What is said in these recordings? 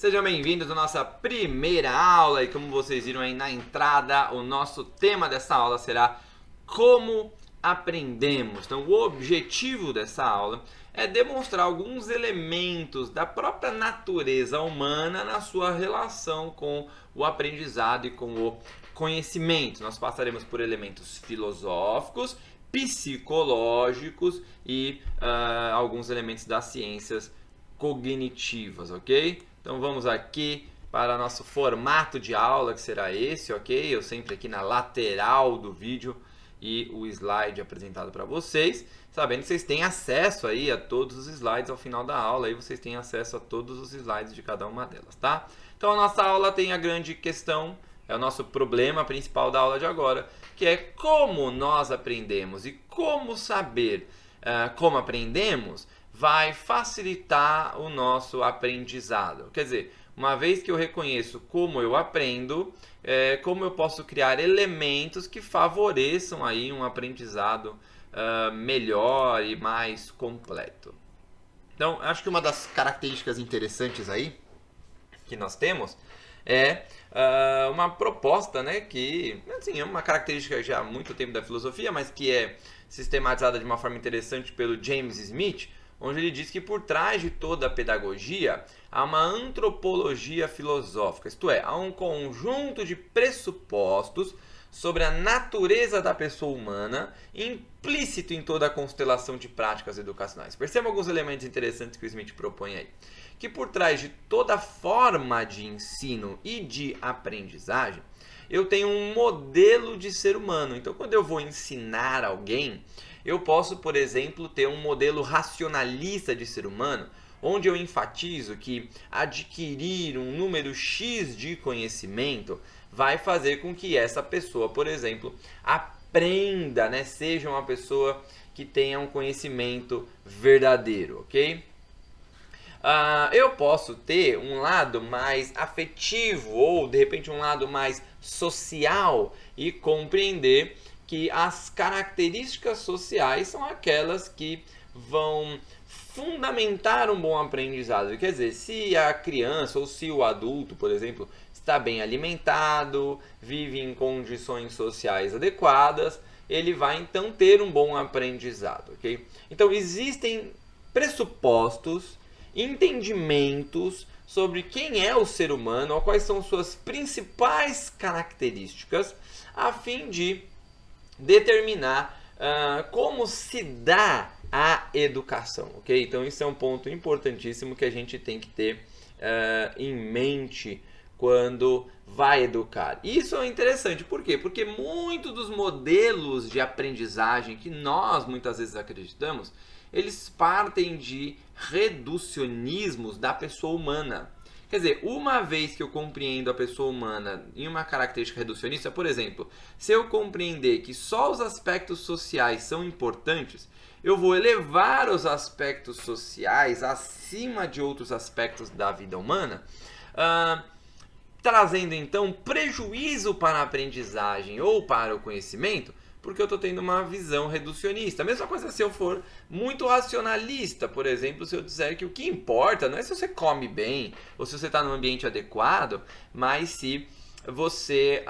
Sejam bem-vindos à nossa primeira aula e como vocês viram aí na entrada, o nosso tema dessa aula será como aprendemos. Então, o objetivo dessa aula é demonstrar alguns elementos da própria natureza humana na sua relação com o aprendizado e com o conhecimento. Nós passaremos por elementos filosóficos, psicológicos e alguns elementos das ciências cognitivas, ok? Então vamos aqui para nosso formato de aula, que será esse, ok? Eu sempre aqui na lateral do vídeo e o slide apresentado para vocês, sabendo que vocês têm acesso aí a todos os slides ao final da aula, aí vocês têm acesso a todos os slides de cada uma delas, tá? Então a nossa aula tem a grande questão, é o nosso problema principal da aula de agora, que é como nós aprendemos e como saber como aprendemos vai facilitar o nosso aprendizado. Quer dizer, uma vez que eu reconheço como eu aprendo, como eu posso criar elementos que favoreçam aí um aprendizado melhor e mais completo. Então, acho que uma das características interessantes aí que nós temos é uma proposta, né, que assim, é uma característica já há muito tempo da filosofia, mas que é sistematizada de uma forma interessante pelo James Smith, onde ele diz que por trás de toda a pedagogia há uma antropologia filosófica, isto é, há um conjunto de pressupostos sobre a natureza da pessoa humana implícito em toda a constelação de práticas educacionais. Perceba alguns elementos interessantes que o Smith propõe aí. Que por trás de toda forma de ensino e de aprendizagem, eu tenho um modelo de ser humano. Então, quando eu vou ensinar alguém, eu posso, por exemplo, ter um modelo racionalista de ser humano, onde eu enfatizo que adquirir um número X de conhecimento vai fazer com que essa pessoa, por exemplo, aprenda, né? Seja uma pessoa que tenha um conhecimento verdadeiro, ok? Eu posso ter um lado mais afetivo ou, de repente, um lado mais social e compreender que as características sociais são aquelas que vão fundamentar um bom aprendizado. Quer dizer, se a criança ou se o adulto, por exemplo, está bem alimentado, vive em condições sociais adequadas, ele vai então ter um bom aprendizado, ok? Então existem pressupostos, entendimentos sobre quem é o ser humano, quais são suas principais características, a fim de determinar como se dá a educação, ok? Então isso é um ponto importantíssimo que a gente tem que ter em mente quando vai educar. Isso é interessante, por quê? Porque muitos dos modelos de aprendizagem que nós muitas vezes acreditamos, eles partem de reducionismos da pessoa humana. Quer dizer, uma vez que eu compreendo a pessoa humana em uma característica reducionista, por exemplo, se eu compreender que só os aspectos sociais são importantes, eu vou elevar os aspectos sociais acima de outros aspectos da vida humana, trazendo então prejuízo para a aprendizagem ou para o conhecimento, porque eu estou tendo uma visão reducionista. A mesma coisa se eu for muito racionalista, por exemplo, se eu disser que o que importa não é se você come bem ou se você está num ambiente adequado, mas se você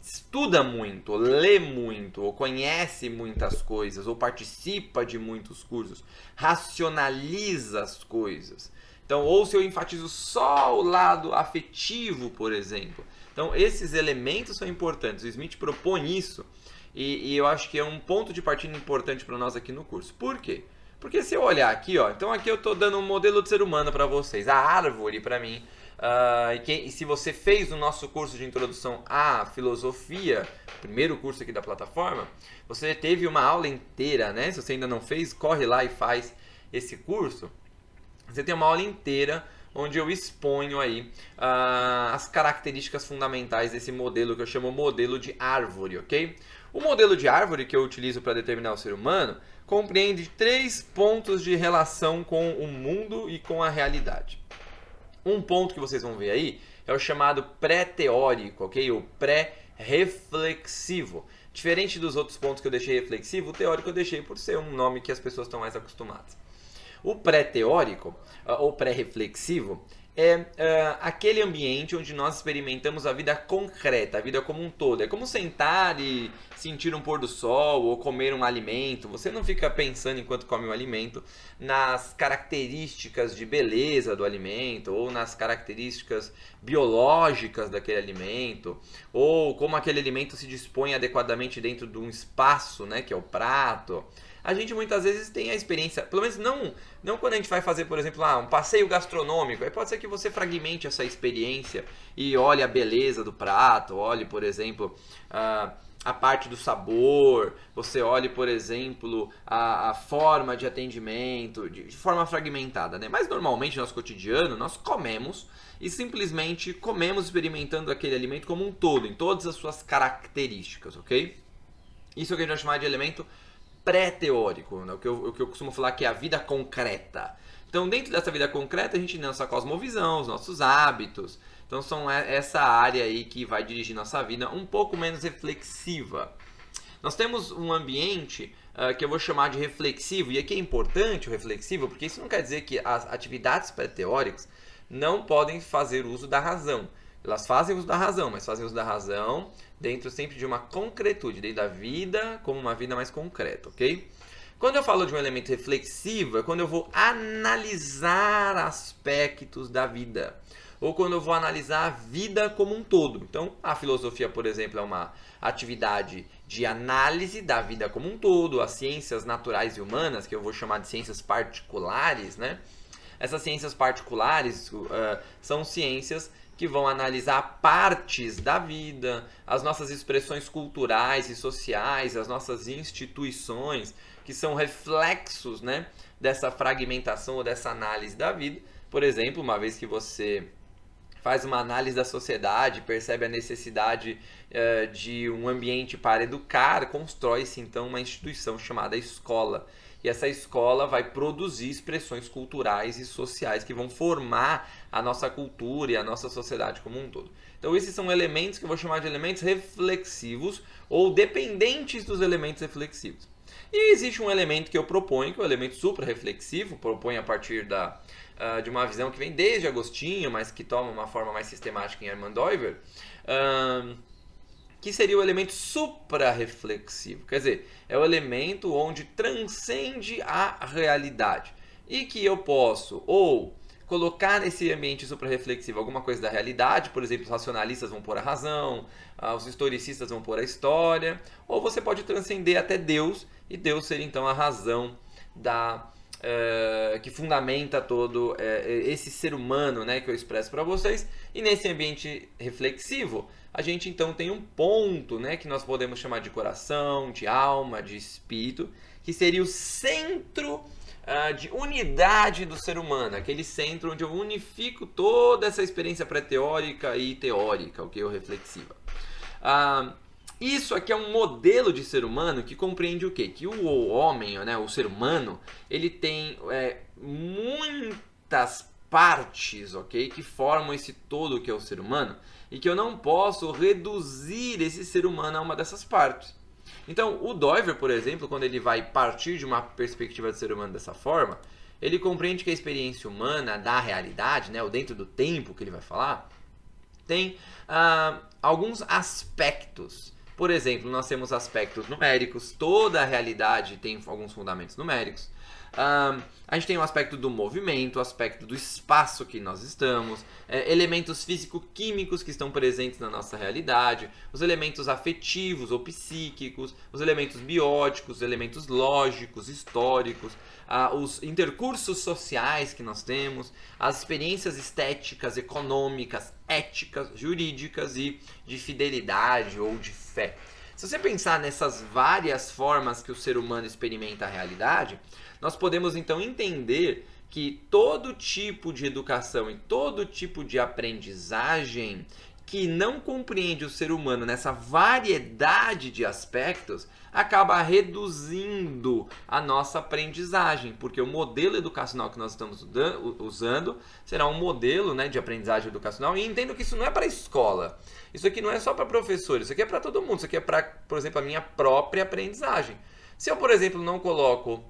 estuda muito, lê muito, ou conhece muitas coisas, ou participa de muitos cursos, racionaliza as coisas. Então, ou se eu enfatizo só o lado afetivo, por exemplo. Então, esses elementos são importantes. O Smith propõe isso e eu acho que é um ponto de partida importante para nós aqui no curso. Por quê? Porque se eu olhar aqui, ó, então aqui eu estou dando um modelo de ser humano para vocês. A árvore, para mim, e se você fez o nosso curso de introdução à filosofia, primeiro curso aqui da plataforma, você teve uma aula inteira, né? Se você ainda não fez, corre lá e faz esse curso. Você tem uma aula inteira onde eu exponho aí as características fundamentais desse modelo que eu chamo modelo de árvore, ok? O modelo de árvore que eu utilizo para determinar o ser humano compreende 3 pontos de relação com o mundo e com a realidade. Um ponto que vocês vão ver aí é o chamado pré-teórico, ok? O pré-reflexivo. Diferente dos outros pontos que eu deixei reflexivo, o teórico eu deixei por ser um nome que as pessoas estão mais acostumadas. O pré-teórico, ou pré-reflexivo, é aquele ambiente onde nós experimentamos a vida concreta, a vida como um todo. É como sentar e sentir um pôr do sol ou comer um alimento. Você não fica pensando enquanto come um alimento nas características de beleza do alimento ou nas características biológicas daquele alimento ou como aquele alimento se dispõe adequadamente dentro de um espaço, né, que é o prato. A gente muitas vezes tem a experiência, pelo menos não quando a gente vai fazer, por exemplo, um passeio gastronômico. Aí pode ser que você fragmente essa experiência e olhe a beleza do prato, olhe, por exemplo, a parte do sabor, você olhe, por exemplo, a forma de atendimento, de forma fragmentada, né? Mas normalmente no nosso cotidiano nós comemos e simplesmente comemos experimentando aquele alimento como um todo, em todas as suas características, ok? Isso é o que a gente vai chamar de elemento pré-teórico, né? o que eu costumo falar que é a vida concreta. Então, dentro dessa vida concreta, a gente tem nossa cosmovisão, os nossos hábitos. Então, são essa área aí que vai dirigir nossa vida um pouco menos reflexiva. Nós temos um ambiente que eu vou chamar de reflexivo, e aqui é importante o reflexivo, porque isso não quer dizer que as atividades pré-teóricas não podem fazer uso da razão. Elas fazem uso da razão, mas fazem uso da razão dentro sempre de uma concretude, dentro da vida como uma vida mais concreta, ok? Quando eu falo de um elemento reflexivo, é quando eu vou analisar aspectos da vida, ou quando eu vou analisar a vida como um todo. Então, a filosofia, por exemplo, é uma atividade de análise da vida como um todo, as ciências naturais e humanas, que eu vou chamar de ciências particulares, né? Essas ciências particulares são ciências que vão analisar partes da vida, as nossas expressões culturais e sociais, as nossas instituições, que são reflexos, né, dessa fragmentação ou dessa análise da vida. Por exemplo, uma vez que você faz uma análise da sociedade, percebe a necessidade de um ambiente para educar, constrói-se então uma instituição chamada escola. E essa escola vai produzir expressões culturais e sociais que vão formar a nossa cultura e a nossa sociedade como um todo. Então esses são elementos que eu vou chamar de elementos reflexivos ou dependentes dos elementos reflexivos. E existe um elemento que eu proponho, que é o elemento suprarreflexivo, proponho a partir de uma visão que vem desde Agostinho, mas que toma uma forma mais sistemática em Hermann Doiver, que seria o elemento suprarreflexivo. Quer dizer, é o elemento onde transcende a realidade. E que eu posso ou colocar nesse ambiente suprarreflexivo alguma coisa da realidade, por exemplo, os racionalistas vão pôr a razão, os historicistas vão pôr a história, ou você pode transcender até Deus, e Deus ser então a razão que fundamenta todo esse ser humano, né, que eu expresso para vocês. E nesse ambiente reflexivo, a gente então tem um ponto, né, que nós podemos chamar de coração, de alma, de espírito, que seria o centro de unidade do ser humano, aquele centro onde eu unifico toda essa experiência pré-teórica e teórica, ok, ou reflexiva. Isso aqui é um modelo de ser humano que compreende o quê? Que o homem, né, o ser humano, ele tem muitas partes, ok, que formam esse todo que é o ser humano, e que eu não posso reduzir esse ser humano a uma dessas partes. Então, o Doiver, por exemplo, quando ele vai partir de uma perspectiva de ser humano dessa forma, ele compreende que a experiência humana da realidade, né, ou dentro do tempo que ele vai falar, tem alguns aspectos. Por exemplo, nós temos aspectos numéricos, toda a realidade tem alguns fundamentos numéricos. A gente tem o aspecto do movimento, o aspecto do espaço que nós estamos, elementos físico-químicos que estão presentes na nossa realidade, os elementos afetivos ou psíquicos, os elementos bióticos, os elementos lógicos, históricos, os intercursos sociais que nós temos, as experiências estéticas, econômicas, éticas, jurídicas e de fidelidade ou de fé. Se você pensar nessas várias formas que o ser humano experimenta a realidade, nós podemos então entender que todo tipo de educação e todo tipo de aprendizagem que não compreende o ser humano nessa variedade de aspectos acaba reduzindo a nossa aprendizagem, porque o modelo educacional que nós estamos usando será um modelo, né, de aprendizagem educacional, e entendo que isso não é para a escola, isso aqui não é só para professores, isso aqui é para todo mundo, isso aqui é para, por exemplo, a minha própria aprendizagem. Se eu, por exemplo, não coloco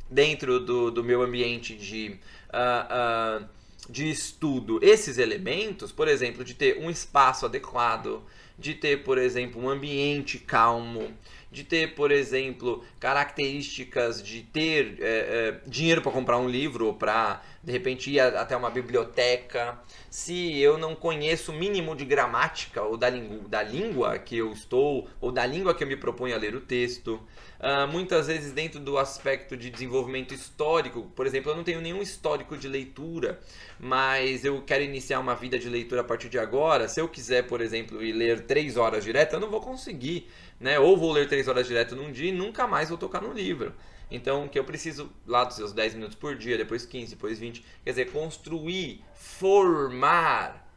dentro do meu ambiente de estudo esses elementos, por exemplo, de ter um espaço adequado, de ter, por exemplo, um ambiente calmo, de ter, por exemplo, características de ter dinheiro para comprar um livro ou para, de repente, ir até uma biblioteca. Se eu não conheço o mínimo de gramática ou da língua que eu estou, ou da língua que eu me proponho a ler o texto. Muitas vezes dentro do aspecto de desenvolvimento histórico, por exemplo, eu não tenho nenhum histórico de leitura, mas eu quero iniciar uma vida de leitura a partir de agora. Se eu quiser, por exemplo, ir ler 3 horas direto, eu não vou conseguir, né? Ou vou ler 3 horas direto num dia e nunca mais vou tocar no livro. Então, que eu preciso lá dos seus 10 minutos por dia, depois 15, depois 20, quer dizer, construir, formar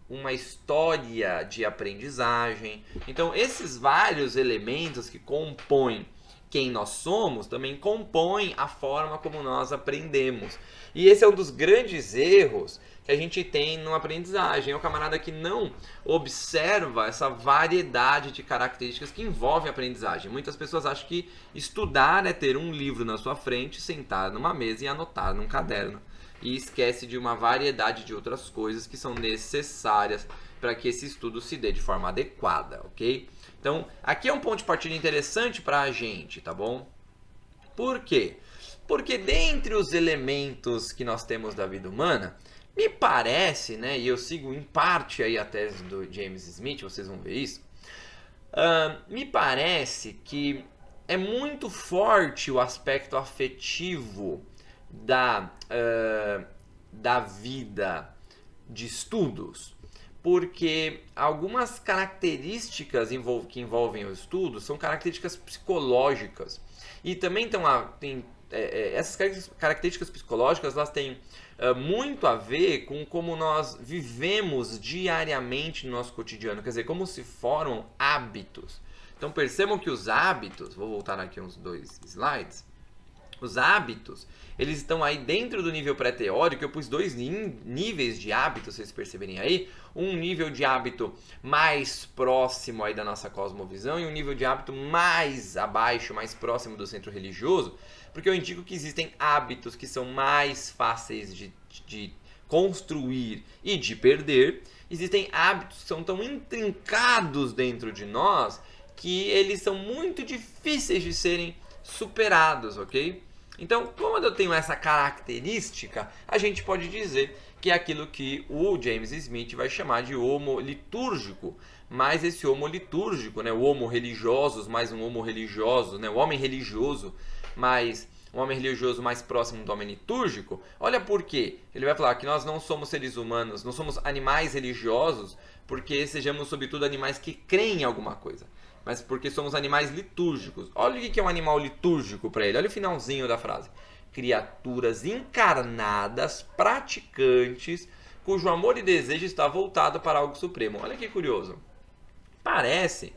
uma história de aprendizagem. Então, esses vários elementos que compõem quem nós somos também compõem a forma como nós aprendemos. E esse é um dos grandes erros que a gente tem no aprendizagem. É o camarada que não observa essa variedade de características que envolvem a aprendizagem. Muitas pessoas acham que estudar é ter um livro na sua frente, sentar numa mesa e anotar num caderno. E esquece de uma variedade de outras coisas que são necessárias para que esse estudo se dê de forma adequada, ok? Então, aqui é um ponto de partida interessante para a gente, tá bom? Por quê? Porque dentre os elementos que nós temos da vida humana, me parece, né, e eu sigo em parte aí a tese do James Smith, vocês vão ver isso, me parece que é muito forte o aspecto afetivo da vida de estudos, porque algumas características que envolvem o estudo são características psicológicas. E também essas características psicológicas, elas têm muito a ver com como nós vivemos diariamente no nosso cotidiano, quer dizer, como se formam hábitos. Então percebam que os hábitos, vou voltar aqui uns 2 slides, os hábitos, eles estão aí dentro do nível pré-teórico. Eu pus 2 níveis de hábito, vocês perceberem aí. Um nível de hábito mais próximo aí da nossa cosmovisão e um nível de hábito mais abaixo, mais próximo do centro religioso, porque eu indico que existem hábitos que são mais fáceis de construir e de perder. Existem hábitos que são tão intrincados dentro de nós que eles são muito difíceis de serem superados, ok? Então, quando eu tenho essa característica, a gente pode dizer que é aquilo que o James Smith vai chamar de homo litúrgico. Mas esse homo litúrgico, né, o homo religiosus mais um homo religioso, né, o homem religioso mais um homem religioso mais próximo do homem litúrgico, olha por quê. Ele vai falar que nós não somos seres humanos, não somos animais religiosos, porque sejamos, sobretudo, animais que creem em alguma coisa, mas porque somos animais litúrgicos. Olha o que é um animal litúrgico para ele. Olha o finalzinho da frase. Criaturas encarnadas, praticantes, cujo amor e desejo está voltado para algo supremo. Olha que curioso. Parece,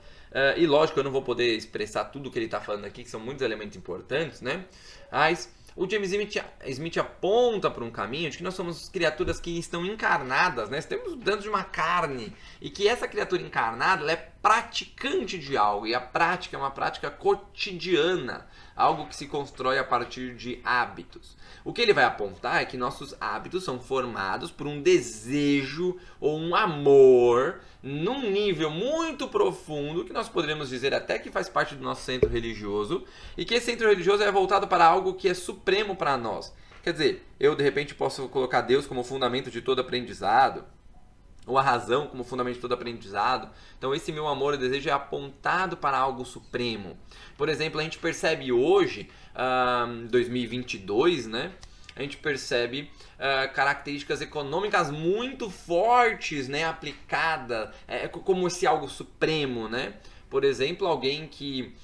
e lógico, eu não vou poder expressar tudo o que ele está falando aqui, que são muitos elementos importantes, né? Mas o James Smith aponta para um caminho de que nós somos criaturas que estão encarnadas, né? Estamos dentro de uma carne, e que essa criatura encarnada, ela é praticante de algo, e a prática é uma prática cotidiana, algo que se constrói a partir de hábitos. O que ele vai apontar é que nossos hábitos são formados por um desejo ou um amor num nível muito profundo, que nós poderíamos dizer até que faz parte do nosso centro religioso, e que esse centro religioso é voltado para algo que é supremo para nós. Quer dizer, eu de repente posso colocar Deus como fundamento de todo aprendizado, ou a razão como fundamento de todo aprendizado. Então esse meu amor e desejo é apontado para algo supremo. Por exemplo, a gente percebe hoje, 2022, né? A gente percebe características econômicas muito fortes, né, aplicadas, como esse algo supremo, né? Por exemplo, alguém que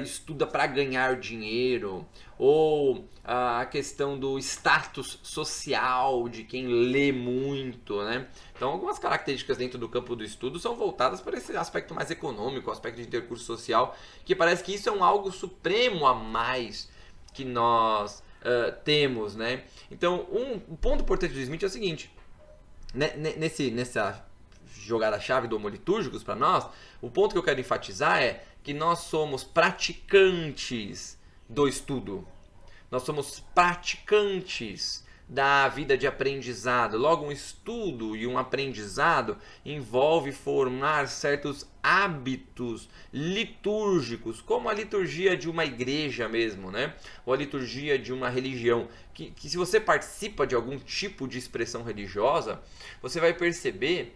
estuda para ganhar dinheiro, ou a questão do status social de quem lê muito, né? Então, algumas características dentro do campo do estudo são voltadas para esse aspecto mais econômico, o aspecto de intercurso social, que parece que isso é um algo supremo a mais que nós temos, né? Então, um ponto importante do Smith é o seguinte, né, nessa jogada-chave do homo litúrgicos para nós, o ponto que eu quero enfatizar é que nós somos praticantes do estudo. nós somos praticantes da vida de aprendizado. Logo, um estudo e um aprendizado envolve formar certos hábitos litúrgicos, como a liturgia de uma igreja mesmo, né? Ou a liturgia de uma religião. Que se você participa de algum tipo de expressão religiosa, você vai perceber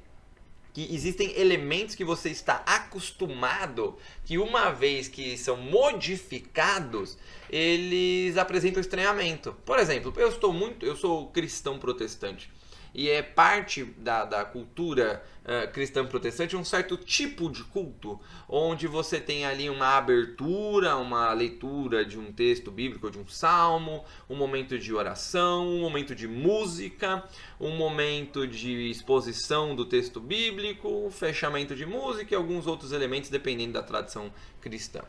que existem elementos que você está acostumado, que uma vez que são modificados, eles apresentam estranhamento. Por exemplo, eu sou cristão protestante. E é parte da cultura cristã protestante um certo tipo de culto, onde você tem ali uma abertura, uma leitura de um texto bíblico, de um salmo, um momento de oração, um momento de música, um momento de exposição do texto bíblico, um fechamento de música e alguns outros elementos dependendo da tradição cristã.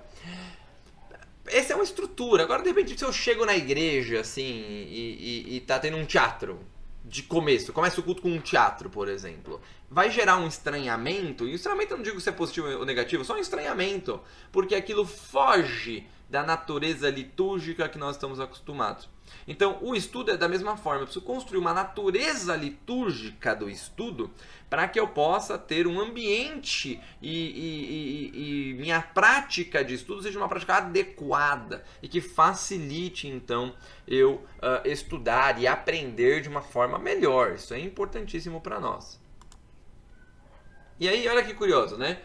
Essa é uma estrutura. Agora, de repente, se eu chego na igreja assim e tá tendo um teatro de começa o culto com um teatro, por exemplo, vai gerar um estranhamento, e o estranhamento eu não digo se é positivo ou negativo, só um estranhamento, porque aquilo foge da natureza litúrgica que nós estamos acostumados. Então, o estudo é da mesma forma, eu preciso construir uma natureza litúrgica do estudo para que eu possa ter um ambiente e minha prática de estudo seja uma prática adequada e que facilite, então, eu estudar e aprender de uma forma melhor. Isso é importantíssimo para nós. E aí, olha que curioso, né?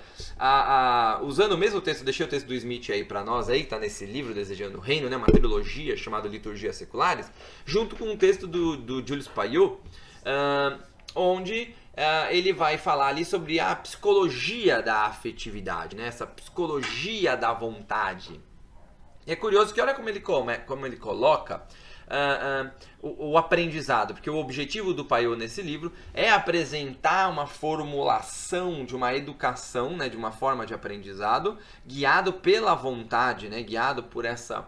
Usando o mesmo texto, deixei o texto do Smith aí para nós, aí, que tá nesse livro Desejando o Reino, né? Uma trilogia chamada Liturgias Seculares, junto com um texto do Julius Payot, onde ele vai falar ali sobre a psicologia da afetividade, né? Essa psicologia da vontade. E é curioso que olha como ele coloca o aprendizado, porque o objetivo do Payot nesse livro é apresentar uma formulação de uma educação, né, de uma forma de aprendizado, guiado pela vontade, né, guiado por essa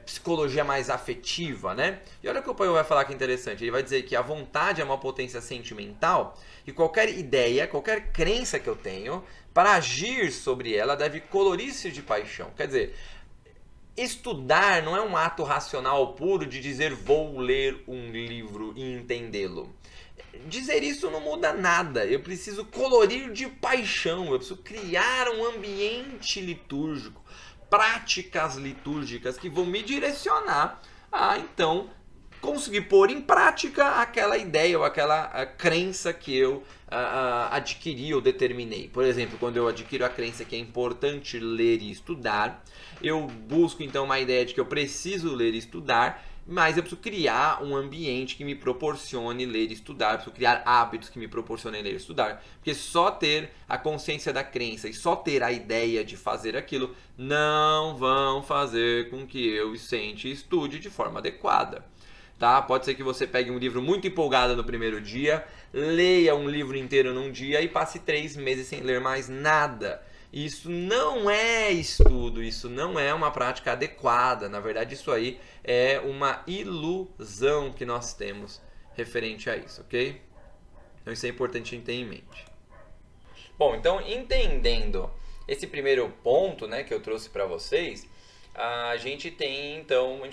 psicologia mais afetiva, né? E olha o que o Payot vai falar que é interessante, ele vai dizer que a vontade é uma potência sentimental e qualquer ideia, qualquer crença que eu tenho, para agir sobre ela deve colorir-se de paixão. Quer dizer, estudar não é um ato racional puro de dizer vou ler um livro e entendê-lo. Dizer isso não muda nada. Eu preciso colorir de paixão, eu preciso criar um ambiente litúrgico, práticas litúrgicas que vão me direcionar a, então, conseguir pôr em prática aquela ideia ou aquela crença que eu adquiri ou determinei. Por exemplo, quando eu adquiro a crença que é importante ler e estudar, eu busco então uma ideia de que eu preciso ler e estudar, mas eu preciso criar um ambiente que me proporcione ler e estudar, eu preciso criar hábitos que me proporcionem ler e estudar, porque só ter a consciência da crença e só ter a ideia de fazer aquilo não vão fazer com que eu sente e estude de forma adequada. Tá? Pode ser que você pegue um livro muito empolgado no primeiro dia, leia um livro inteiro num dia e passe 3 meses sem ler mais nada. Isso não é estudo, isso não é uma prática adequada. Na verdade, isso aí é uma ilusão que nós temos referente a isso, ok? Então isso é importante ter em mente. Bom, então entendendo esse primeiro ponto, né, que eu trouxe para vocês, a gente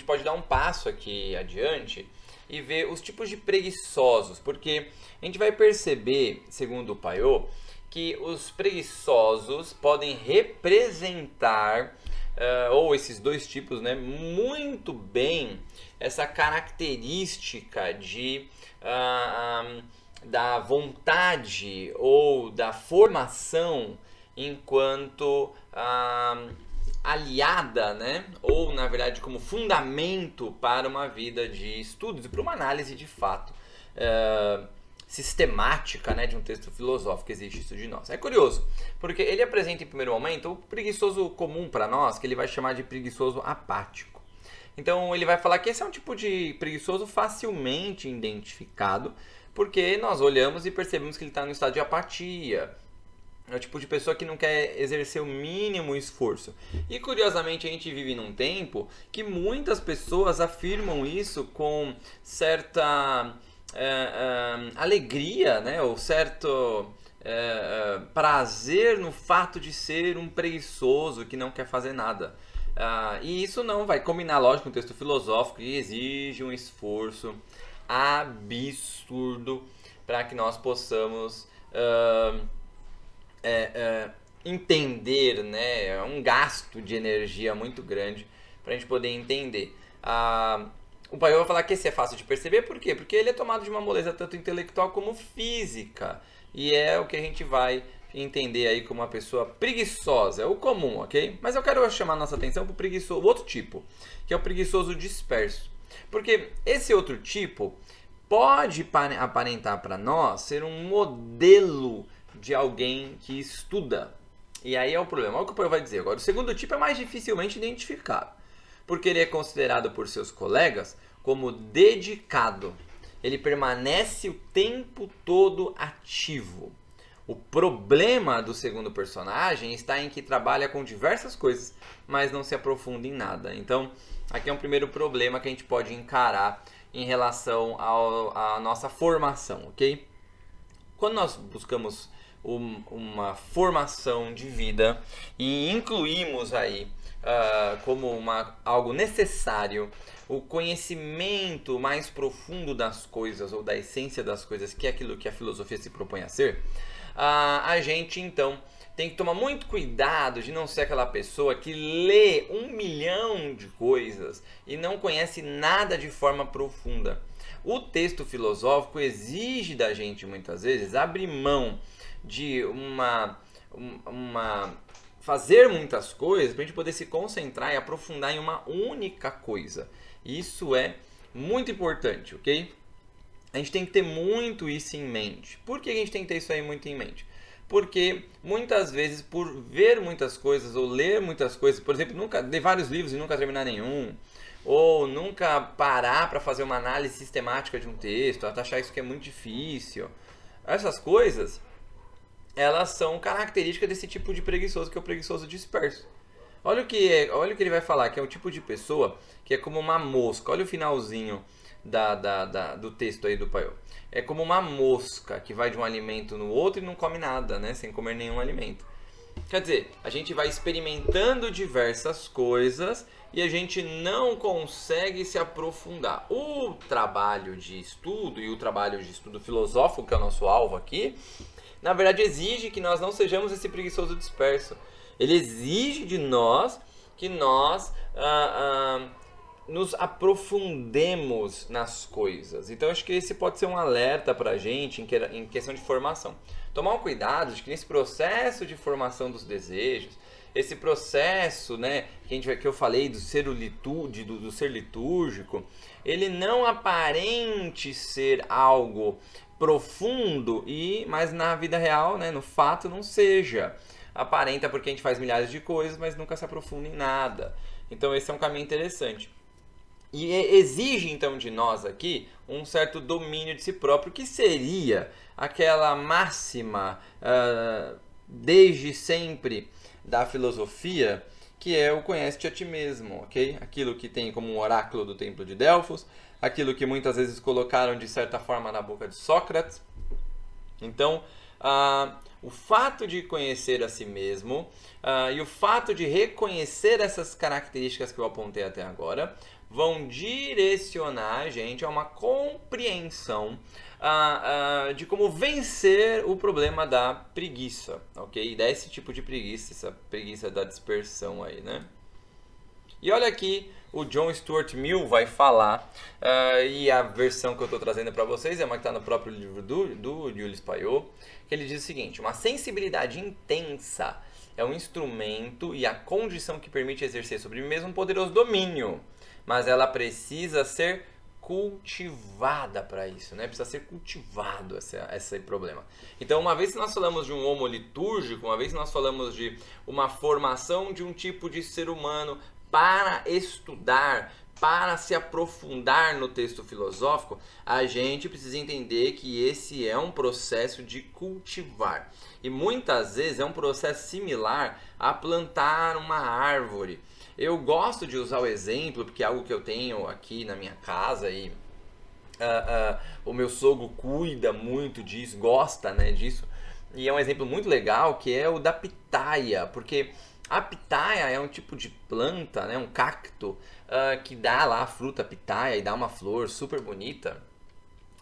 pode dar um passo aqui adiante e ver os tipos de preguiçosos, porque a gente vai perceber, segundo o Payot, que os preguiçosos podem representar, ou esses dois tipos, né, muito bem essa característica da vontade ou da formação enquanto aliada, né? Ou na verdade como fundamento para uma vida de estudos e para uma análise de fato sistemática, né, de um texto filosófico que existe isso de nós. É curioso, porque ele apresenta em primeiro momento o preguiçoso comum para nós, que ele vai chamar de preguiçoso apático. Então ele vai falar que esse é um tipo de preguiçoso facilmente identificado, porque nós olhamos e percebemos que ele está no estado de apatia. É o tipo de pessoa que não quer exercer o mínimo esforço. E curiosamente a gente vive num tempo que muitas pessoas afirmam isso com certa alegria, né? Ou certo prazer no fato de ser um preguiçoso que não quer fazer nada. E isso não vai combinar, lógico, com um texto filosófico e exige um esforço absurdo para que nós possamos entender, né? É um gasto de energia muito grande para a gente poder entender. O Paiô vai falar que esse é fácil de perceber, por quê? Porque ele é tomado de uma moleza tanto intelectual como física. E é o que a gente vai entender aí como uma pessoa preguiçosa, é o comum, ok? Mas eu quero chamar nossa atenção para o preguiçoso, o outro tipo, que é o preguiçoso disperso. Porque esse outro tipo pode aparentar para nós ser um modelo de alguém que estuda. E aí é o problema. Olha o que o Paiô vai dizer agora. O segundo tipo é mais dificilmente identificável, porque ele é considerado por seus colegas como dedicado. Ele permanece o tempo todo ativo. O problema do segundo personagem está em que trabalha com diversas coisas, mas não se aprofunda em nada. Então, aqui é um primeiro problema que a gente pode encarar em relação à nossa formação, ok? Quando nós buscamos uma formação de vida e incluímos aí como algo necessário o conhecimento mais profundo das coisas ou da essência das coisas, que é aquilo que a filosofia se propõe a ser, a gente então tem que tomar muito cuidado de não ser aquela pessoa que lê 1 milhão de coisas e não conhece nada de forma profunda. O texto filosófico exige da gente muitas vezes abrir mão de fazer muitas coisas para a gente poder se concentrar e aprofundar em uma única coisa. Isso é muito importante, ok? A gente tem que ter muito isso em mente. Por que a gente tem que ter isso aí muito em mente? Porque muitas vezes, por ver muitas coisas ou ler muitas coisas, por exemplo, nunca ler vários livros e nunca terminar nenhum, ou nunca parar para fazer uma análise sistemática de um texto, achar isso que é muito difícil. Essas coisas, elas são características desse tipo de preguiçoso, que é o preguiçoso disperso. Olha o que ele vai falar, que é um tipo de pessoa que é como uma mosca. Olha o finalzinho do texto aí do Paiô. É como uma mosca que vai de um alimento no outro e não come nada, né? Sem comer nenhum alimento. Quer dizer, a gente vai experimentando diversas coisas e a gente não consegue se aprofundar. O trabalho de estudo e o trabalho de estudo filosófico, que é o nosso alvo aqui, na verdade exige que nós não sejamos esse preguiçoso disperso. Ele exige de nós que nós nos aprofundemos nas coisas. Então acho que esse pode ser um alerta para a gente em questão de formação. Tomar um cuidado de que nesse processo de formação dos desejos, esse processo, né, que eu falei do ser litúrgico, ele não aparente ser algo profundo, mas na vida real, né, no fato, não seja. Aparenta porque a gente faz milhares de coisas, mas nunca se aprofunda em nada. Então esse é um caminho interessante. E exige então de nós aqui um certo domínio de si próprio, que seria aquela máxima desde sempre da filosofia, que é o conhece-te a ti mesmo, ok? Aquilo que tem como um oráculo do templo de Delfos, aquilo que muitas vezes colocaram de certa forma na boca de Sócrates. Então, o fato de conhecer a si mesmo e o fato de reconhecer essas características que eu apontei até agora vão direcionar a gente a uma compreensão de como vencer o problema da preguiça, ok? Desse tipo de preguiça, essa preguiça da dispersão aí, né? E olha aqui, o John Stuart Mill vai falar, e a versão que eu estou trazendo para vocês é uma que está no próprio livro do Julius Paiô, que ele diz o seguinte: uma sensibilidade intensa é um instrumento e a condição que permite exercer sobre mim mesmo um poderoso domínio, mas ela precisa ser cultivada para isso, né? Precisa ser cultivado esse problema. Então, uma vez que nós falamos de um homo litúrgico, uma vez que nós falamos de uma formação de um tipo de ser humano para estudar, para se aprofundar no texto filosófico, a gente precisa entender que esse é um processo de cultivar. E muitas vezes é um processo similar a plantar uma árvore. Eu gosto de usar o exemplo, porque é algo que eu tenho aqui na minha casa e o meu sogro cuida muito disso, gosta, né, disso. E é um exemplo muito legal, que é o da pitaia, porque A pitaia é um tipo de planta, né, um cacto, que dá lá a fruta pitaia e dá uma flor super bonita.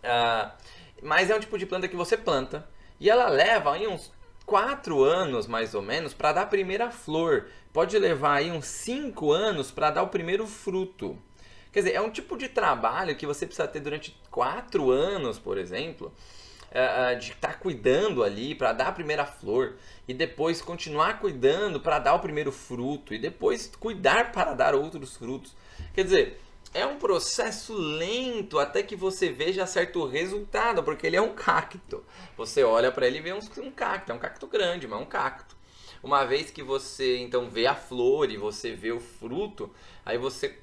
Ah, mas é um tipo de planta que você planta e ela leva aí uns 4 anos mais ou menos para dar a primeira flor. Pode levar aí uns 5 anos para dar o primeiro fruto. Quer dizer, é um tipo de trabalho que você precisa ter durante 4 anos, por exemplo, de estar cuidando ali para dar a primeira flor e depois continuar cuidando para dar o primeiro fruto e depois cuidar para dar outros frutos. Quer dizer, é um processo lento até que você veja certo resultado, porque ele é um cacto. Você olha para ele e vê um cacto, é um cacto grande, mas é um cacto. Uma vez que você então vê a flor e você vê o fruto, aí você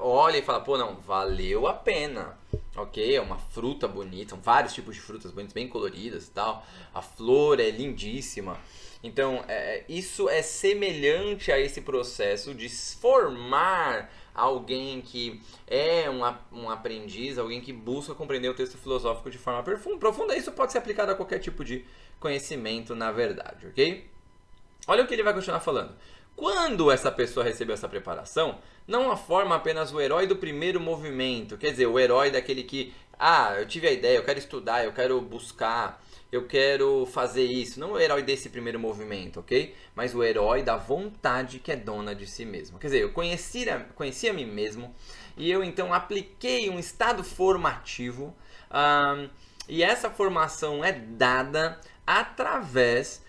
olha e fala, pô, não, valeu a pena. Ok, é uma fruta bonita, são vários tipos de frutas bonitas, bem coloridas e tal. A flor é lindíssima. Então, isso é semelhante a esse processo de formar alguém que é um aprendiz, alguém que busca compreender o texto filosófico de forma profunda. Isso pode ser aplicado a qualquer tipo de conhecimento, na verdade, ok? Olha o que ele vai continuar falando. Quando essa pessoa recebeu essa preparação, não a forma apenas o herói do primeiro movimento, quer dizer, o herói daquele que, eu tive a ideia, eu quero estudar, eu quero buscar, eu quero fazer isso. Não o herói desse primeiro movimento, ok? Mas o herói da vontade que é dona de si mesmo. Quer dizer, eu conheci a mim mesmo e eu então apliquei um estado formativo e essa formação é dada através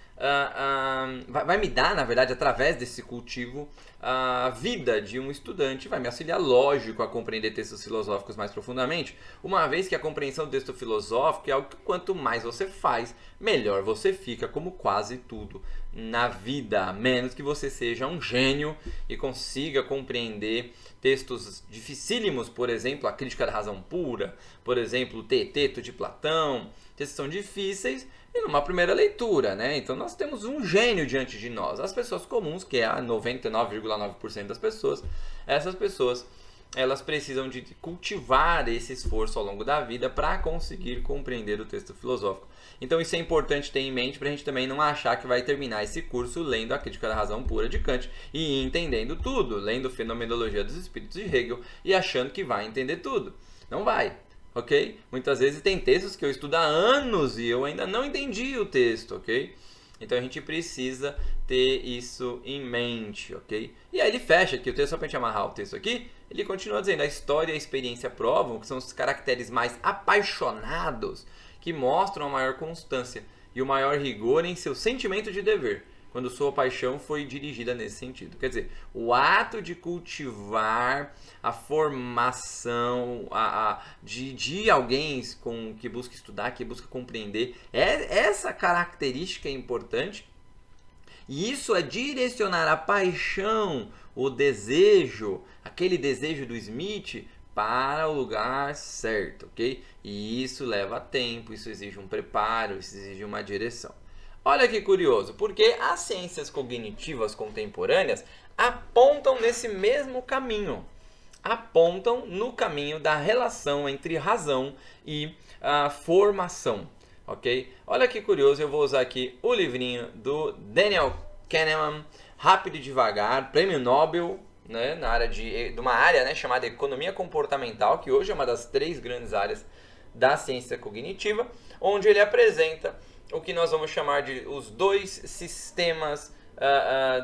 vai me dar, na verdade, através desse cultivo, a vida de um estudante, vai me auxiliar, lógico, a compreender textos filosóficos mais profundamente, uma vez que a compreensão do texto filosófico é algo que quanto mais você faz, melhor você fica, como quase tudo na vida, a menos que você seja um gênio e consiga compreender textos dificílimos, por exemplo, a Crítica da Razão Pura, por exemplo, o Teeteto de Platão. Textos são difíceis e numa primeira leitura, né? Então nós temos um gênio diante de nós. As pessoas comuns, que é a 99,9% das pessoas, essas pessoas, elas precisam de cultivar esse esforço ao longo da vida para conseguir compreender o texto filosófico. Então isso é importante ter em mente para a gente também não achar que vai terminar esse curso lendo a Crítica da Razão Pura de Kant e entendendo tudo, lendo Fenomenologia dos Espíritos de Hegel e achando que vai entender tudo. Não vai. Ok? Muitas vezes tem textos que eu estudo há anos e eu ainda não entendi o texto, ok? Então a gente precisa ter isso em mente, ok? E aí ele fecha aqui o texto, só para a gente amarrar o texto aqui, ele continua dizendo, a história e a experiência provam que são os caracteres mais apaixonados que mostram a maior constância e o maior rigor em seu sentimento de dever, quando sua paixão foi dirigida nesse sentido. Quer dizer, o ato de cultivar a formação de alguém que busca estudar, que busca compreender, essa característica é importante. E isso é direcionar a paixão, o desejo, aquele desejo do Smith, para o lugar certo, ok? E isso leva tempo, isso exige um preparo, isso exige uma direção. Olha que curioso, porque as ciências cognitivas contemporâneas apontam nesse mesmo caminho. Apontam no caminho da relação entre razão e formação, ok? Olha que curioso, eu vou usar aqui o livrinho do Daniel Kahneman, Rápido e Devagar, prêmio Nobel, né, de uma área, né, chamada Economia Comportamental, que hoje é uma das 3 grandes áreas da ciência cognitiva, onde ele apresenta o que nós vamos chamar de os 2 sistemas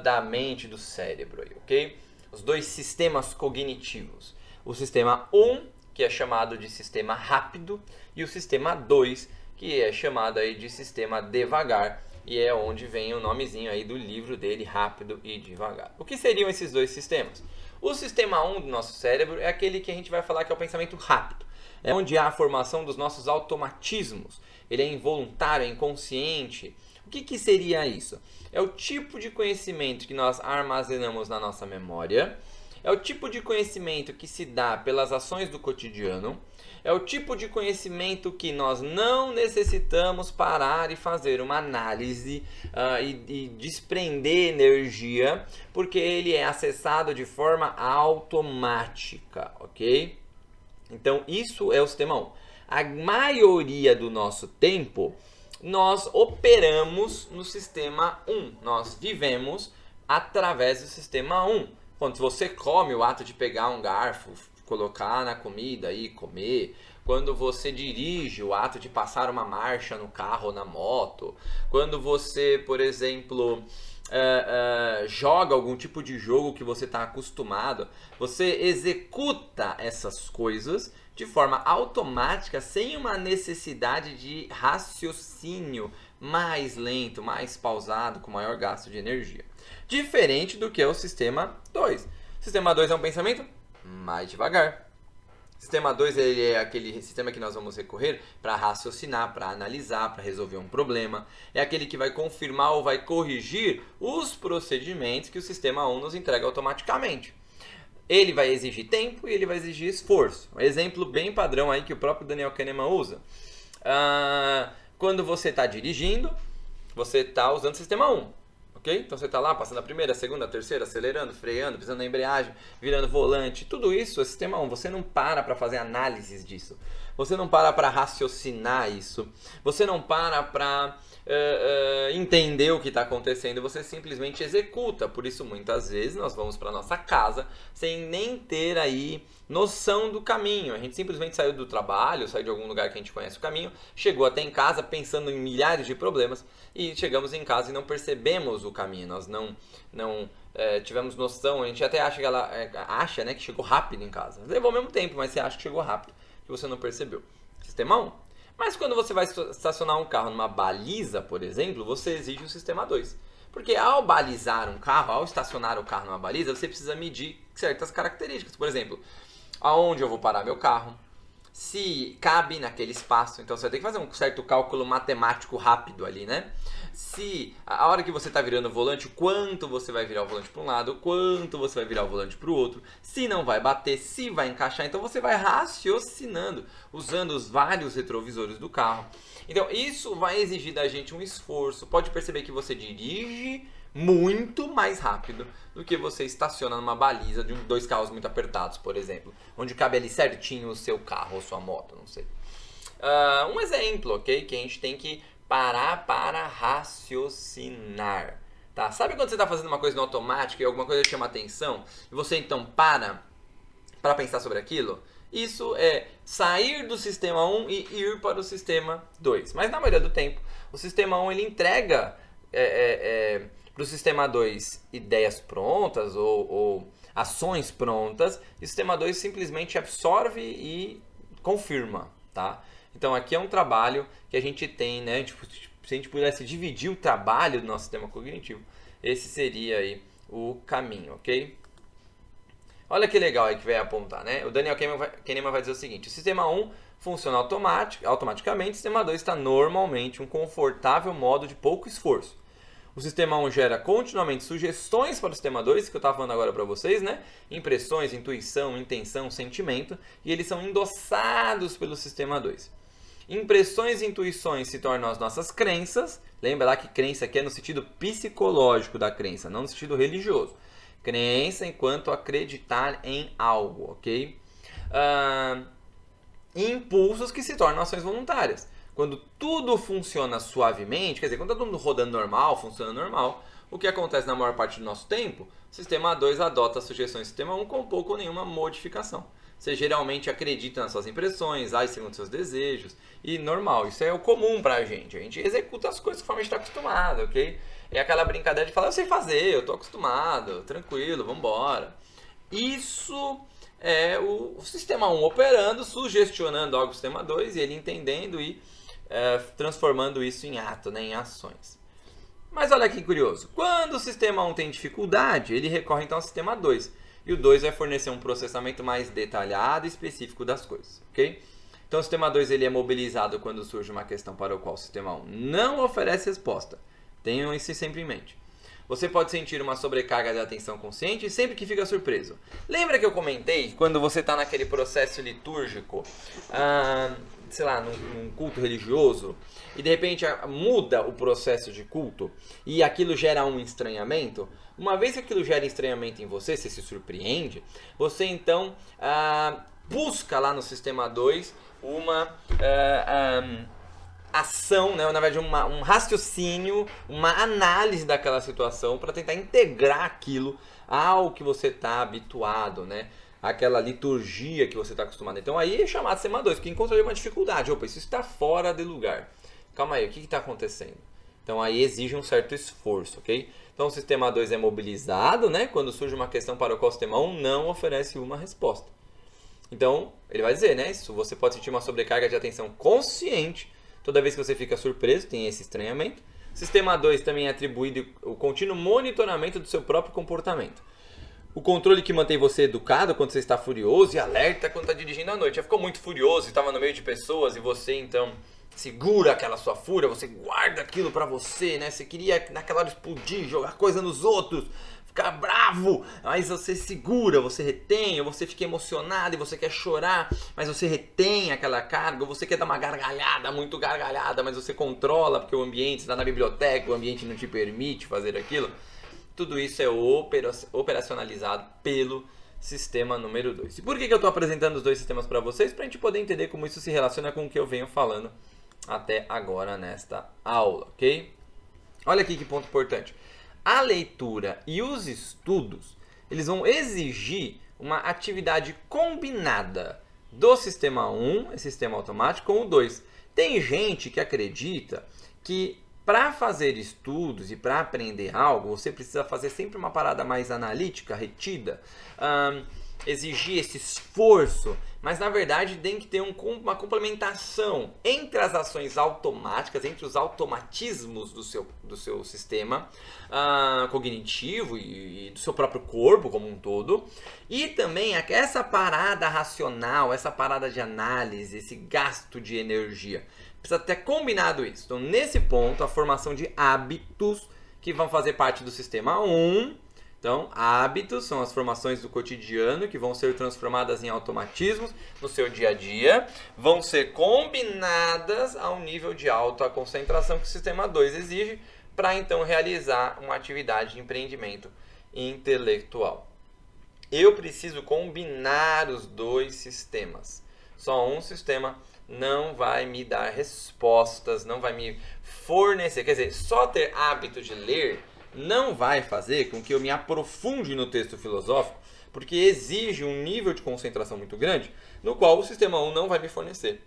da mente, do cérebro, ok? Os 2 sistemas cognitivos. O sistema 1, que é chamado de sistema rápido, e o sistema 2, que é chamado aí de sistema devagar, e é onde vem o nomezinho aí do livro dele, Rápido e Devagar. O que seriam esses 2 sistemas? O sistema 1 do nosso cérebro é aquele que a gente vai falar que é o pensamento rápido. É onde há a formação dos nossos automatismos. Ele é involuntário, é inconsciente. O que seria isso? É o tipo de conhecimento que nós armazenamos na nossa memória, é o tipo de conhecimento que se dá pelas ações do cotidiano, é o tipo de conhecimento que nós não necessitamos parar e fazer uma análise e desprender energia, porque ele é acessado de forma automática, ok? Então isso é o sistema 1. A maioria do nosso tempo, nós operamos no sistema 1. Nós vivemos através do sistema 1. Quando você come, o ato de pegar um garfo, colocar na comida e comer. Quando você dirige, o ato de passar uma marcha no carro ou na moto. Quando você, por exemplo, joga algum tipo de jogo que você está acostumado, você executa essas coisas de forma automática, sem uma necessidade de raciocínio mais lento, mais pausado, com maior gasto de energia. Diferente do que é o sistema 2. O sistema 2 é um pensamento mais devagar. O sistema 2 ele é aquele sistema que nós vamos recorrer para raciocinar, para analisar, para resolver um problema. É aquele que vai confirmar ou vai corrigir os procedimentos que o sistema 1 nos entrega automaticamente. Ele vai exigir tempo e ele vai exigir esforço. Um exemplo bem padrão aí que o próprio Daniel Kahneman usa. Quando você está dirigindo, você está usando o sistema 1. Okay? Então você está lá passando a primeira, a segunda, a terceira, acelerando, freando, pisando na embreagem, virando volante. Tudo isso é sistema 1. Você não para fazer análises disso. Você não para raciocinar isso. Você não para entender o que está acontecendo. Você simplesmente executa. Por isso, muitas vezes, nós vamos para nossa casa sem nem ter aí noção do caminho. A gente simplesmente saiu do trabalho, saiu de algum lugar que a gente conhece o caminho, chegou até em casa pensando em milhares de problemas e chegamos em casa e não percebemos o caminho. Nós não tivemos noção. A gente até acha que que chegou rápido em casa. Levou o mesmo tempo, mas você acha que chegou rápido, que você não percebeu. Sistema 1. Mas quando você vai estacionar um carro numa baliza, por exemplo, você exige o sistema 2. Porque ao balizar um carro, ao estacionar o carro numa baliza, você precisa medir certas características. Por exemplo, aonde eu vou parar meu carro, se cabe naquele espaço. Então você vai ter que fazer um certo cálculo matemático rápido ali, né? Se a hora que você está virando o volante, quanto você vai virar o volante para um lado, quanto você vai virar o volante para o outro, se não vai bater, se vai encaixar. Então você vai raciocinando, usando os vários retrovisores do carro. Então isso vai exigir da gente um esforço. Pode perceber que você dirige muito mais rápido do que você estaciona numa baliza de dois carros muito apertados, por exemplo, onde cabe ali certinho o seu carro ou sua moto, não sei. Um exemplo, ok? Que a gente tem que parar para raciocinar, tá? Sabe quando você está fazendo uma coisa no automático e alguma coisa te chama atenção e você então para pensar sobre aquilo? Isso é sair do sistema 1 e ir para o sistema 2. Mas na maioria do tempo, o sistema 1 ele entrega para o sistema 2 ideias prontas ou ações prontas, e o sistema 2 simplesmente absorve e confirma, tá? Então aqui é um trabalho que a gente tem, né? Tipo, se a gente pudesse dividir o trabalho do nosso sistema cognitivo, esse seria aí o caminho, ok? Olha que legal aí que vai apontar, né? O Daniel Kahneman vai dizer o seguinte: o sistema 1 funciona automaticamente, o sistema 2 está normalmente em um confortável modo de pouco esforço. O sistema 1 gera continuamente sugestões para o sistema 2, que eu estava falando agora para vocês, né? Impressões, intuição, intenção, sentimento, e eles são endossados pelo sistema 2. Impressões e intuições se tornam as nossas crenças. Lembra lá que crença aqui é no sentido psicológico da crença, não no sentido religioso. Crença enquanto acreditar em algo, ok? Impulsos que se tornam ações voluntárias. Quando tudo funciona suavemente, quer dizer, quando está tudo rodando normal, funcionando normal, o que acontece na maior parte do nosso tempo? O sistema 2 adota as sugestões do sistema 1 com pouco ou nenhuma modificação. Você geralmente acredita nas suas impressões, age segundo seus desejos, e normal, isso é o comum pra gente. A gente executa as coisas conforme a gente está acostumado, ok? É aquela brincadeira de falar, eu sei fazer, eu tô acostumado, tranquilo, vambora. Isso é o sistema 1 operando, sugestionando algo do sistema 2, e ele entendendo e transformando isso em ato, né, em ações. Mas olha que curioso, quando o sistema 1 tem dificuldade, ele recorre então ao sistema 2. E o 2 vai fornecer um processamento mais detalhado e específico das coisas, ok? Então o sistema 2 ele é mobilizado quando surge uma questão para a qual o sistema 1 não oferece resposta. Tenham isso sempre em mente. Você pode sentir uma sobrecarga de atenção consciente sempre que fica surpreso. Lembra que eu comentei quando você está naquele processo litúrgico, sei lá, num culto religioso, e de repente muda o processo de culto e aquilo gera um estranhamento? Uma vez que aquilo gera estranhamento em você, você se surpreende, você então busca lá no sistema 2 uma ação, né? Na verdade um raciocínio, uma análise daquela situação para tentar integrar aquilo ao que você está habituado, né? Aquela liturgia que você está acostumado. Então aí é chamado Sistema 2, porque encontra uma dificuldade. Opa, isso está fora de lugar. Calma aí, o que está acontecendo? Então aí exige um certo esforço, ok? Então o Sistema 2 é mobilizado, né? Quando surge uma questão para o qual o Sistema 1 não oferece uma resposta. Então, ele vai dizer, né? Isso, você pode sentir uma sobrecarga de atenção consciente toda vez que você fica surpreso, tem esse estranhamento. Sistema 2 também é atribuído o contínuo monitoramento do seu próprio comportamento. O controle que mantém você educado quando você está furioso e alerta quando está dirigindo à noite. Já ficou muito furioso e estava no meio de pessoas e você então segura aquela sua fúria, você guarda aquilo pra você, né? Você queria naquela hora explodir, jogar coisa nos outros, ficar bravo, mas você segura, você retém, ou você fica emocionado e você quer chorar, mas você retém aquela carga, ou você quer dar uma gargalhada, muito gargalhada, mas você controla porque o ambiente, você está na biblioteca, o ambiente não te permite fazer aquilo. Tudo isso é operacionalizado pelo sistema número 2. E por que eu estou apresentando os dois sistemas para vocês? Para a gente poder entender como isso se relaciona com o que eu venho falando até agora nesta aula, ok? Olha aqui que ponto importante. A leitura e os estudos, eles vão exigir uma atividade combinada do sistema 1, esse sistema automático, com o 2. Tem gente que acredita que para fazer estudos e para aprender algo, você precisa fazer sempre uma parada mais analítica, retida, exigir esse esforço, mas na verdade tem que ter uma complementação entre as ações automáticas, entre os automatismos do seu sistema cognitivo e do seu próprio corpo como um todo, e também essa parada racional, essa parada de análise, esse gasto de energia. Precisa ter combinado isso. Então, nesse ponto, a formação de hábitos que vão fazer parte do sistema 1. Então, hábitos são as formações do cotidiano que vão ser transformadas em automatismos no seu dia a dia, vão ser combinadas ao nível de alta concentração que o sistema 2 exige para então realizar uma atividade de empreendimento intelectual. Eu preciso combinar os dois sistemas. Só um sistema não vai me dar respostas, não vai me fornecer. Quer dizer, só ter hábito de ler não vai fazer com que eu me aprofunde no texto filosófico, porque exige um nível de concentração muito grande, no qual o sistema 1 não vai me fornecer.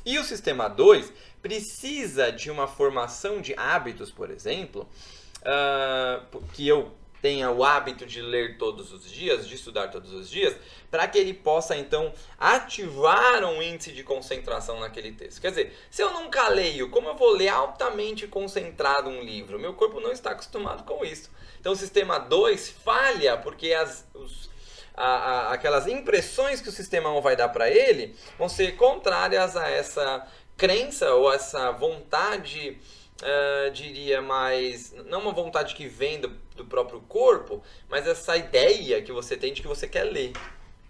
E o sistema 2 precisa de uma formação de hábitos, por exemplo, que eu tenha o hábito de ler todos os dias, de estudar todos os dias, para que ele possa, então, ativar um índice de concentração naquele texto. Quer dizer, se eu nunca leio, como eu vou ler altamente concentrado um livro? Meu corpo não está acostumado com isso. Então, o sistema 2 falha porque aquelas impressões que o sistema 1 vai dar para ele vão ser contrárias a essa crença ou essa vontade, diria mais, não uma vontade que vem do próprio corpo, mas essa ideia que você tem de que você quer ler.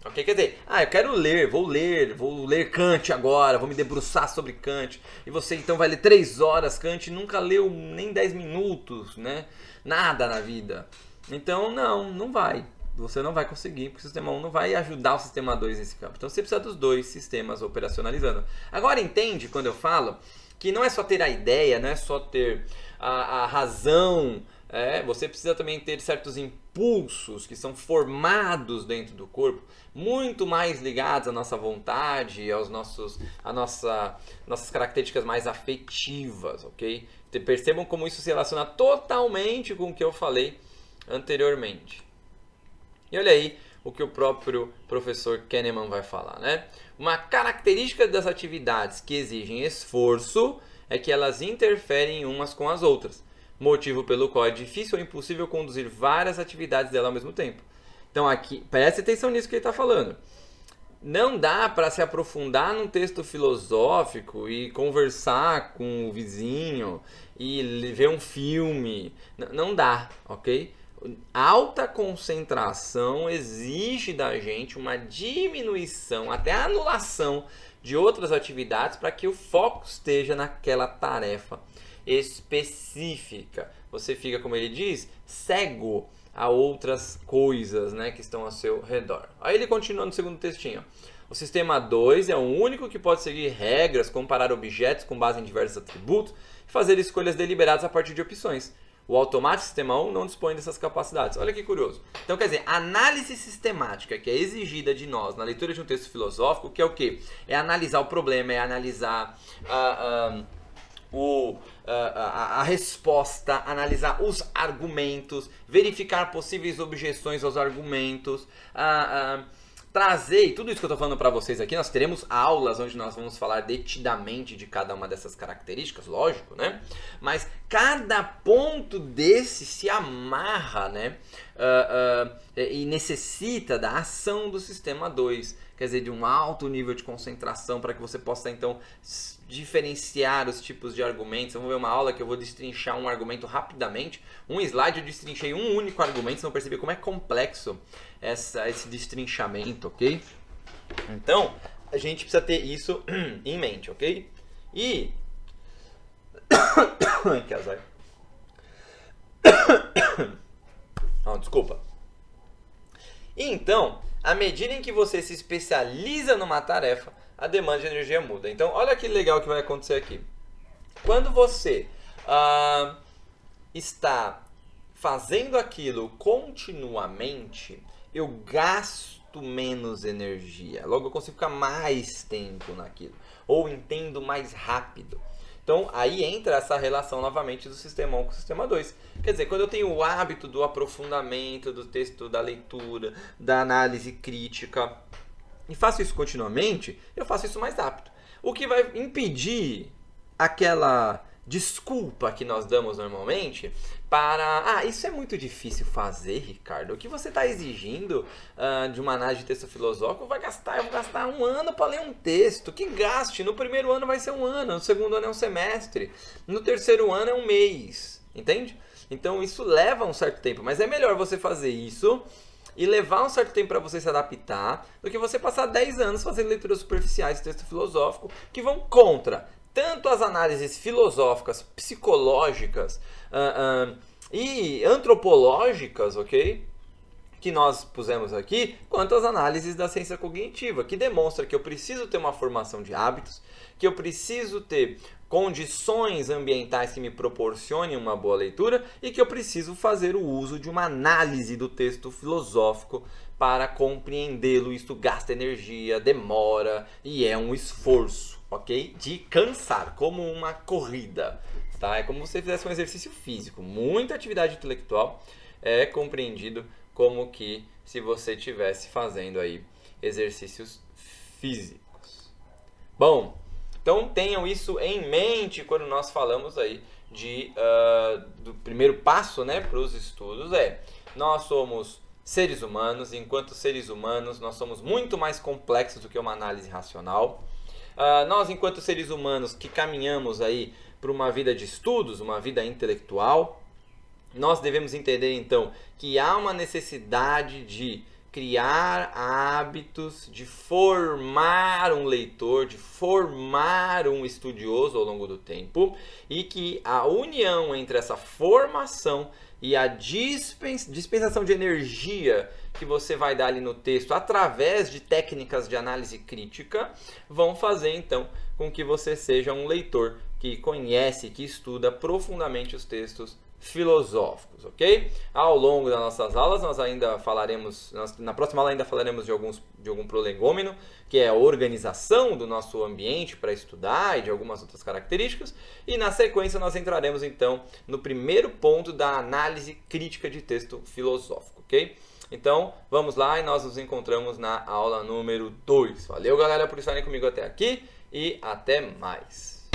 Okay? Quer dizer, eu quero ler, vou ler Kant agora, vou me debruçar sobre Kant. E você então vai ler 3 horas Kant e nunca leu nem 10 minutos, né? Nada na vida. Então não vai. Você não vai conseguir, porque o sistema 1 não vai ajudar o sistema 2 nesse campo. Então você precisa dos dois sistemas operacionalizando. Agora entende quando eu falo que não é só ter a ideia, não é só ter a razão, você precisa também ter certos impulsos que são formados dentro do corpo, muito mais ligados à nossa vontade, nossas características mais afetivas, ok? Percebam como isso se relaciona totalmente com o que eu falei anteriormente. E olha aí o que o próprio professor Kahneman vai falar, né? Uma característica das atividades que exigem esforço é que elas interferem umas com as outras, motivo pelo qual é difícil ou impossível conduzir várias atividades dela ao mesmo tempo. Então aqui, preste atenção nisso que ele está falando. Não dá para se aprofundar num texto filosófico e conversar com o vizinho e ver um filme. Não dá, ok? Alta concentração exige da gente uma diminuição, até a anulação de outras atividades para que o foco esteja naquela tarefa específica. Você fica, como ele diz, cego a outras coisas, né, que estão ao seu redor. Aí ele continua no segundo textinho. O sistema 2 é o único que pode seguir regras, comparar objetos com base em diversos atributos e fazer escolhas deliberadas a partir de opções. O automático sistema 1 não dispõe dessas capacidades. Olha que curioso. Então, quer dizer, a análise sistemática que é exigida de nós na leitura de um texto filosófico, que é o quê? É analisar o problema, é analisar a resposta, analisar os argumentos, verificar possíveis objeções aos argumentos, trazer, e tudo isso que eu estou falando para vocês aqui, nós teremos aulas onde nós vamos falar detidamente de cada uma dessas características, lógico, né? Mas cada ponto desse se amarra, né? E necessita da ação do sistema 2, quer dizer, de um alto nível de concentração para que você possa, então, diferenciar os tipos de argumentos. Vamos ver uma aula que eu vou destrinchar um argumento rapidamente. Um slide eu destrinchei um único argumento, vocês vão perceber como é complexo esse destrinchamento, ok? Então, a gente precisa ter isso em mente, ok? E... que azar. Desculpa. Então, à medida em que você se especializa numa tarefa, a demanda de energia muda. Então, olha que legal que vai acontecer aqui. Quando você está fazendo aquilo continuamente, eu gasto menos energia. Logo, eu consigo ficar mais tempo naquilo. Ou entendo mais rápido. Então, aí entra essa relação novamente do sistema 1 com o sistema 2. Quer dizer, quando eu tenho o hábito do aprofundamento do texto, da leitura, da análise crítica, e faço isso continuamente, eu faço isso mais rápido. O que vai impedir aquela desculpa que nós damos normalmente para... isso é muito difícil fazer, Ricardo. O que você está exigindo de uma análise de texto filosófico, eu vou gastar um ano para ler um texto. Que gaste. No primeiro ano vai ser um ano, no segundo ano é um semestre, no terceiro ano é um mês. Entende? Então isso leva um certo tempo, mas é melhor você fazer isso e levar um certo tempo para você se adaptar do que você passar 10 anos fazendo leituras superficiais de texto filosófico que vão contra tanto as análises filosóficas, psicológicas e antropológicas, ok? Que nós pusemos aqui, quanto as análises da ciência cognitiva, que demonstra que eu preciso ter uma formação de hábitos, que eu preciso ter condições ambientais que me proporcionem uma boa leitura e que eu preciso fazer o uso de uma análise do texto filosófico para compreendê-lo. Isto gasta energia, demora e é um esforço, ok? De cansar, como uma corrida, tá? É como se você fizesse um exercício físico. Muita atividade intelectual é compreendido como que se você estivesse fazendo aí exercícios físicos. Bom, então tenham isso em mente quando nós falamos aí do primeiro passo, né, para os estudos. Nós somos seres humanos, e enquanto seres humanos nós somos muito mais complexos do que uma análise racional. Nós, enquanto seres humanos que caminhamos aí para uma vida de estudos, uma vida intelectual, nós devemos entender então que há uma necessidade de criar hábitos, de formar um leitor, de formar um estudioso ao longo do tempo, e que a união entre essa formação e a dispensação de energia que você vai dar ali no texto através de técnicas de análise crítica vão fazer então com que você seja um leitor que conhece, que estuda profundamente os textos filosóficos, ok? Ao longo das nossas aulas nós ainda falaremos, na próxima aula ainda falaremos de algum prolegômeno, que é a organização do nosso ambiente para estudar e de algumas outras características, e na sequência nós entraremos então no primeiro ponto da análise crítica de texto filosófico, ok? Então vamos lá e nós nos encontramos na aula número 2. Valeu, galera, por estarem comigo até aqui e até mais!